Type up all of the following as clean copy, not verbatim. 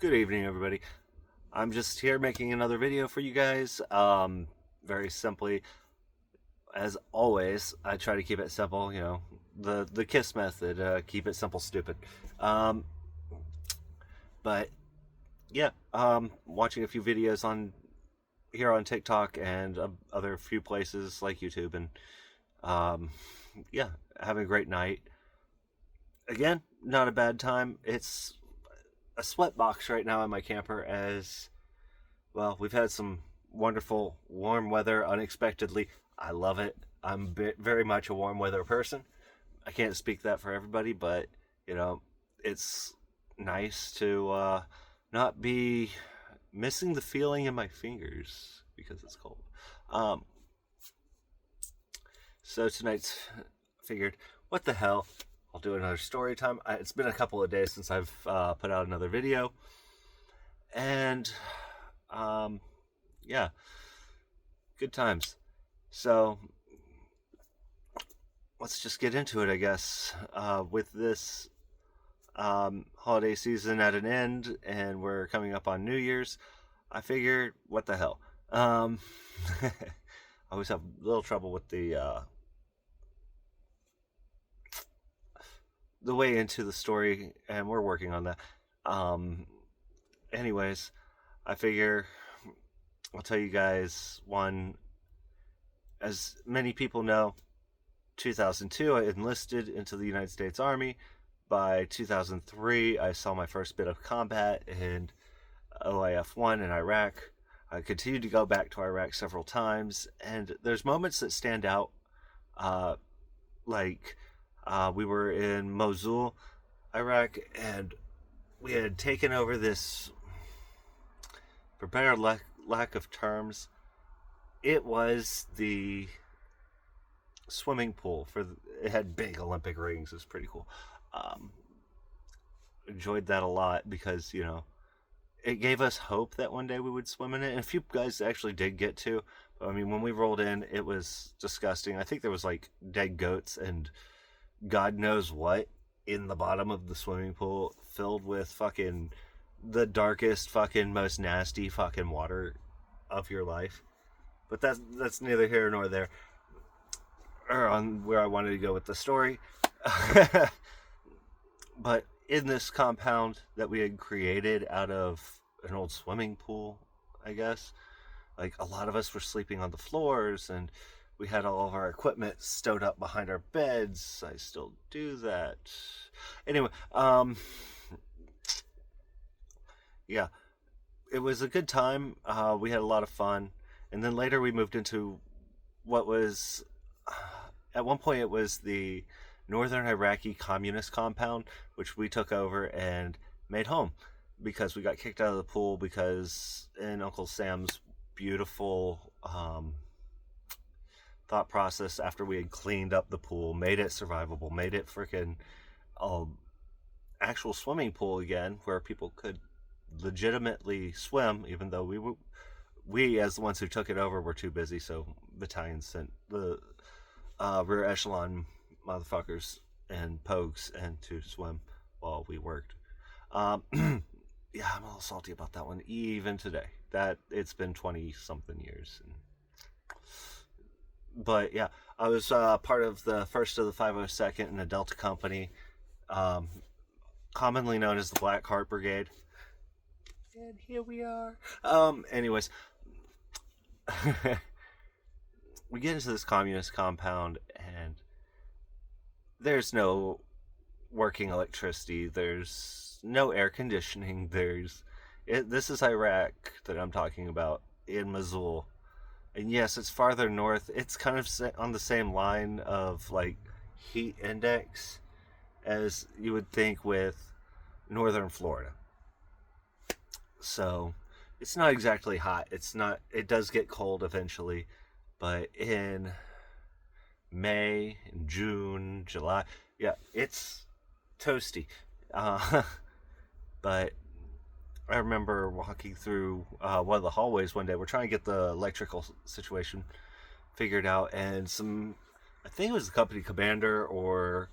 Good evening, everybody. I'm just here making another video for you guys. Very simply, as always, I try to keep it simple. The KISS method. Keep it simple, stupid. Um, but yeah, watching a few videos on here on TikTok and other few places like YouTube, and um, yeah, having a great night. Again, not a bad time. It's a sweat box right now in my camper as well. We've had some wonderful warm weather unexpectedly. I love it. I'm very much a warm weather person. I can't speak that for everybody, but you know, it's nice to not be missing the feeling in my fingers because it's cold. Um, so tonight's figured, what the hell? I'll do another story time. It's been a couple of days since I've put out another video, and um, yeah, good times. So let's just get into it, I guess. With this holiday season at an end, and we're coming up on New Year's, I figured, what the hell? I always have a little trouble with the way into the story, and we're working on that. Um, anyways, I figure I'll tell you guys one. As many people know, 2002, I enlisted into the United States Army. By 2003, I saw my first bit of combat in OIF 1 in Iraq. I continued to go back to Iraq several times, and there's moments that stand out, uh, like we were in Mosul, Iraq, and we had taken over this, for better lack of terms, it was the swimming pool it had big Olympic rings. It was pretty cool. Um, Enjoyed that a lot because it gave us hope that one day we would swim in it, and a few guys actually did get to. But, I mean, when we rolled in, it was disgusting. I think there was like dead goats and God knows what in the bottom of the swimming pool, filled with fucking the darkest, fucking most nasty fucking water of your life. But that's neither here nor there, or on where I wanted to go with the story. But in this compound that we had created out of an old swimming pool, I guess, like a lot of us were sleeping on the floors, and we had all of our equipment stowed up behind our beds. I still do that. Anyway, yeah, it was a good time. We had a lot of fun, and then later we moved into what was, at one point, it was the Northern Iraqi Communist Compound, which we took over and made home because we got kicked out of the pool because in Uncle Sam's beautiful thought process, after we had cleaned up the pool, made it survivable, made it freaking actual swimming pool again where people could legitimately swim, even though we as the ones who took it over were too busy, so battalions sent the rear echelon motherfuckers and pogues and to swim while we worked. Yeah, I'm a little salty about that one even today. That it's been 20 something years. But yeah, I was part of the first of the 502nd in a Delta company, um, commonly known as the Black Heart Brigade. And here we are. Anyways, we get into this communist compound, and there's no working electricity. There's no air conditioning. This is Iraq that I'm talking about, in Mosul. And yes, it's farther north. It's kind of on the same line of like heat index as you would think with northern Florida. So it's not exactly hot. It's not. It does get cold eventually, but in May, June, July, yeah, it's toasty. Uh, but I remember walking through one of the hallways one day. We're trying to get the electrical situation figured out, and I think it was the company commander or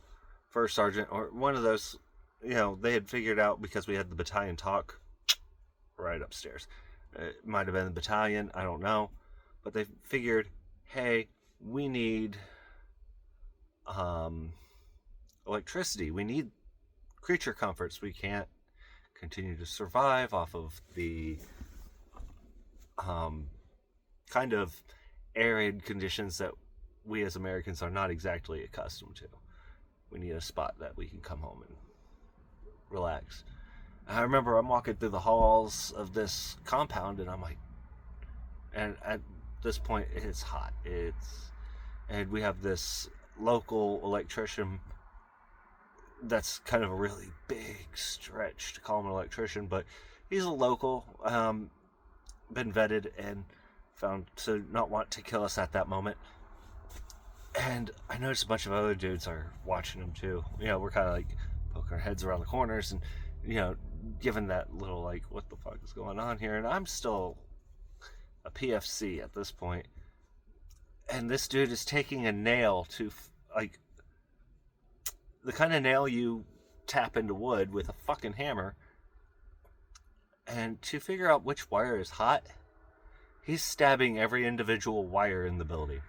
first sergeant or one of those, they had figured out because we had the battalion talk. right upstairs. It might have been the battalion, I don't know. But they figured, hey, we need um, electricity. We need creature comforts. We can't continue to survive off of the kind of arid conditions that we as Americans are not exactly accustomed to. We need a spot that we can come home and relax. And I remember I'm walking through the halls of this compound, and I'm like, and at this point it's hot. And we have this local electrician that's kind of a really big stretch to call him an electrician, but he's a local, been vetted and found to not want to kill us at that moment. And I noticed a bunch of other dudes are watching him too. We're kind of like poking our heads around the corners and, giving that little like, what the fuck is going on here? And I'm still a PFC at this point. And this dude is taking a nail to, like, the kind of nail you tap into wood with a fucking hammer. And to figure out which wire is hot, he's stabbing every individual wire in the building.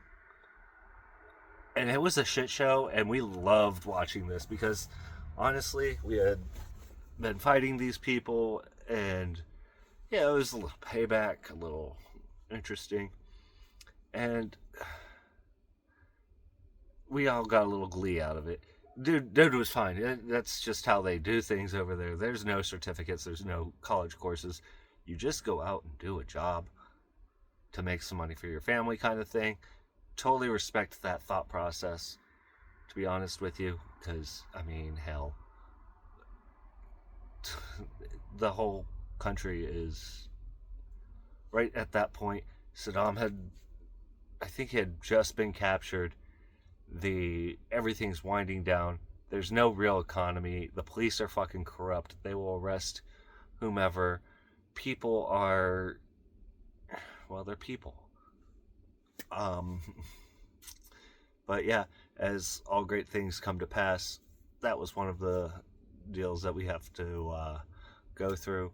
And it was a shit show, and we loved watching this because, honestly, we had been fighting these people, and, yeah, it was a little payback, a little interesting. And we all got a little glee out of it. Dude was fine. That's just how they do things over there. There's no certificates. There's no college courses. You just go out and do a job to make some money for your family, kind of thing. Totally respect that thought process, to be honest with you, because, I mean, hell, the whole country is right at that point. Saddam I think he had just been captured. Everything's winding down. There's no real economy. The police are fucking corrupt. They will arrest whomever. People are, well, they're people. But yeah, as all great things come to pass, that was one of the deals that we have to go through.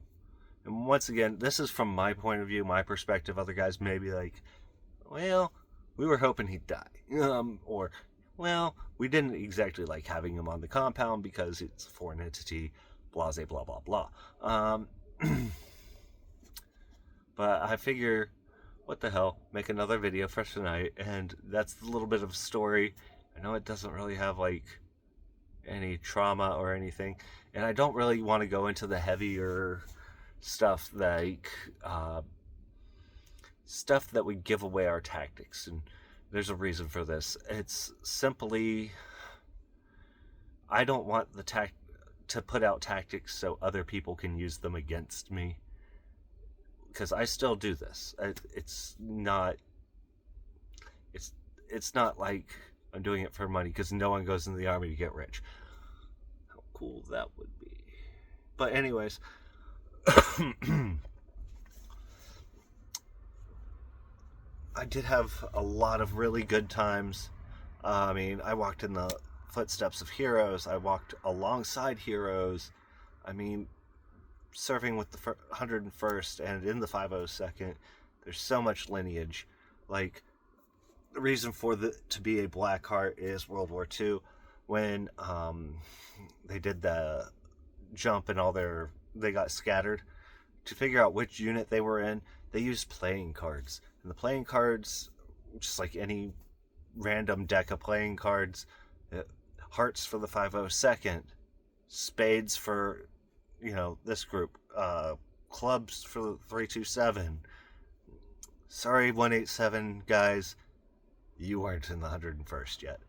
And once again, this is from my point of view, my perspective. Other guys may be like, well, we were hoping he'd die. Or, well, we didn't exactly like having him on the compound because it's a foreign entity, blase, blah, blah, blah. But I figure, what the hell, make another video for tonight, and that's a little bit of a story. I know it doesn't really have, like, any trauma or anything, and I don't really want to go into the heavier stuff, like, stuff that would give away our tactics, and there's a reason for this. It's simply, I don't want to put out tactics so other people can use them against me, because I still do this. It's not like I'm doing it for money, because no one goes into the army to get rich. How cool that would be. But anyways, I did have a lot of really good times. I mean, I walked in the footsteps of heroes. I walked alongside heroes. I mean, serving with the 101st and in the 502nd, there's so much lineage. Like, the reason for to be a Black Heart is World War II, when they did the jump and they got scattered. To figure out which unit they were in, they used playing cards. And the playing cards, just like any random deck of playing cards, hearts for the 502nd, spades for, this group, clubs for the 327. Sorry, 187 guys, you weren't in the 101st yet.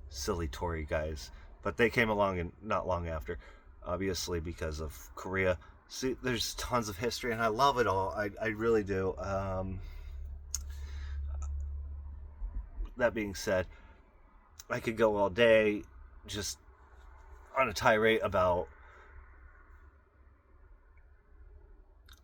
Silly Tory guys. But they came along not long after, obviously because of Korea. See, there's tons of history, and I love it all. I really do. That being said, I could go all day just on a tirade about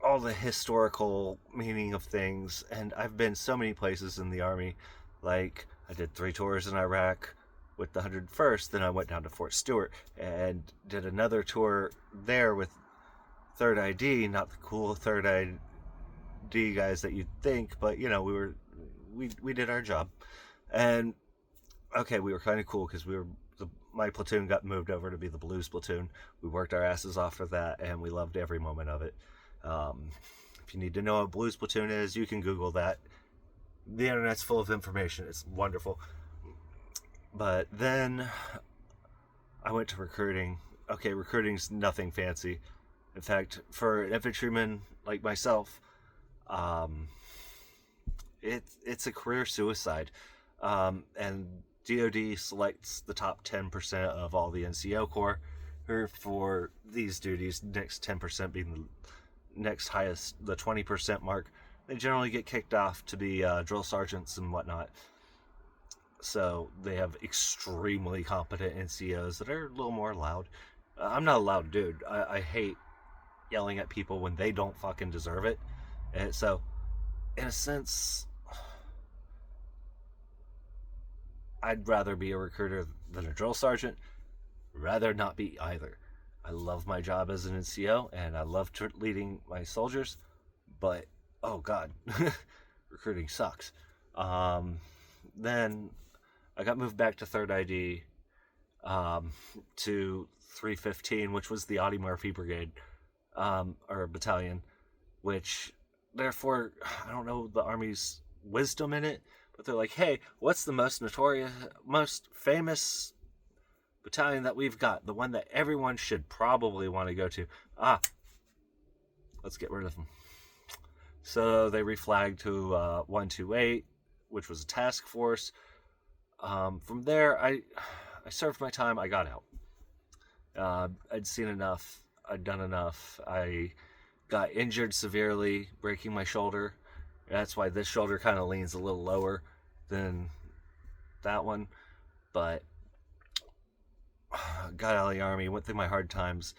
all the historical meaning of things, and I've been so many places in the Army. Like, I did 3 tours in Iraq with the 101st, then I went down to Fort Stewart and did another tour there with third ID, not the cool third ID guys that you'd think, but you know, we did our job. And okay, we were kind of cool because my platoon got moved over to be the blues platoon. We worked our asses off for that, and we loved every moment of it. If you need to know what a blues platoon is, you can Google that. The internet's full of information. It's wonderful. But then I went to recruiting. Okay, recruiting's nothing fancy. In fact, for an infantryman like myself, it's a career suicide. And DoD selects the top 10% of all the NCO Corps for these duties, next 10% being the next highest, the 20% mark. They generally get kicked off to be drill sergeants and whatnot. So they have extremely competent NCOs that are a little more loud. I'm not a loud dude. I hate yelling at people when they don't fucking deserve it. And so, in a sense, I'd rather be a recruiter than a drill sergeant. Rather not be either. I love my job as an NCO, and I love leading my soldiers, but, oh god, recruiting sucks. Then I got moved back to 3rd ID, to 315, which was the Audie Murphy Brigade, or battalion, which, therefore, I don't know the Army's wisdom in it, but they're like, hey, what's the most notorious, most famous battalion that we've got? The one that everyone should probably want to go to. Let's get rid of them. So they reflagged to 128, which was a task force. From there, I served my time. I got out. I'd seen enough. I'd done enough. I got injured severely, breaking my shoulder. That's why this shoulder kind of leans a little lower than that one. But got out of the Army, went through my hard times,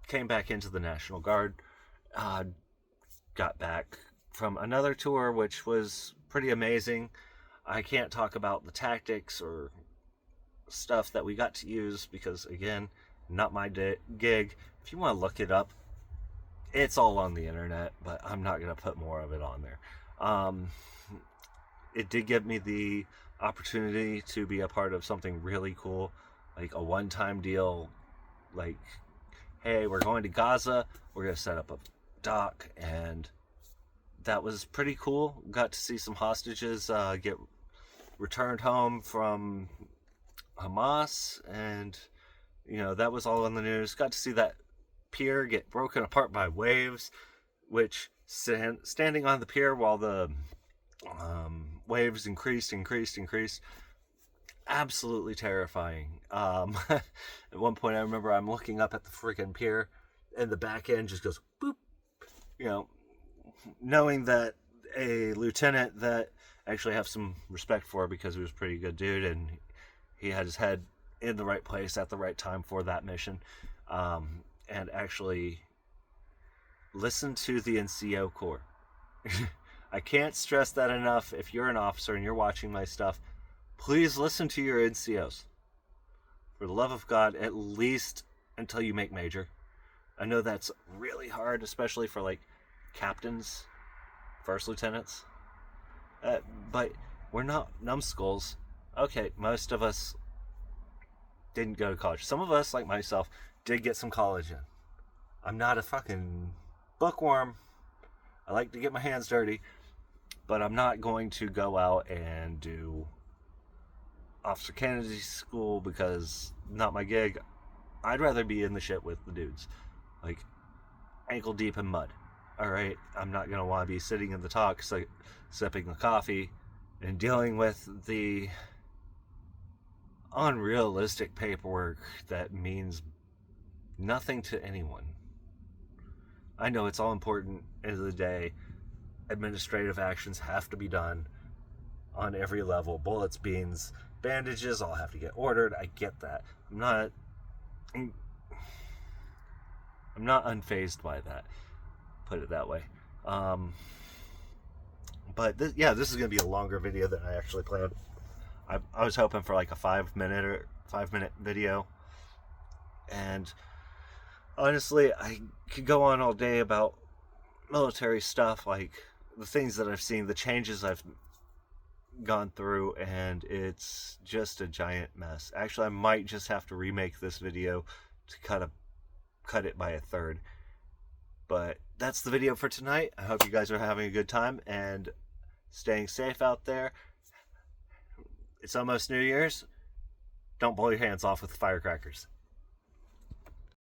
came back into the National Guard, got back from another tour, which was pretty amazing. I can't talk about the tactics or stuff that we got to use because, again, not my gig. If you want to look it up, it's all on the internet, but I'm not going to put more of it on there. It did give me the opportunity to be a part of something really cool, like a one-time deal, like, hey, we're going to Gaza, we're going to set up a dock, and that was pretty cool. Got to see some hostages get returned home from Hamas, and, you know, that was all in the news. Got to see that pier get broken apart by waves, which standing on the pier while the waves increased, absolutely terrifying. At one point I remember I'm looking up at the freaking pier and the back end just goes boop, you know, knowing that a lieutenant that I actually have some respect for because he was a pretty good dude and he had his head in the right place at the right time for that mission, and actually listen to the NCO Corps. I can't stress that enough. If you're an officer and you're watching my stuff, please listen to your NCOs. For the love of God, at least until you make major. I know that's really hard, especially for like captains, first lieutenants. But we're not numbskulls. Okay, most of us didn't go to college. Some of us, like myself, did get some college in. I'm not a fucking bookworm. I like to get my hands dirty, but I'm not going to go out and do Officer Kennedy School because not my gig. I'd rather be in the shit with the dudes, like ankle deep in mud. All right, I'm not gonna want to be sitting in the talks, like sipping the coffee and dealing with the unrealistic paperwork that means nothing to anyone. I know it's all important. End of the day, administrative actions have to be done on every level. Bullets, beans, bandages all have to get ordered. I get that. I'm not unfazed by that. Put it that way. But this is gonna be a longer video than I actually planned. I was hoping for like a 5 minute video, and Honestly, I could go on all day about military stuff, like the things that I've seen, the changes I've gone through, and it's just a giant mess. Actually, I might just have to remake this video to cut it by a third. But that's the video for tonight. I hope you guys are having a good time and staying safe out there. It's almost New Year's. Don't blow your hands off with firecrackers.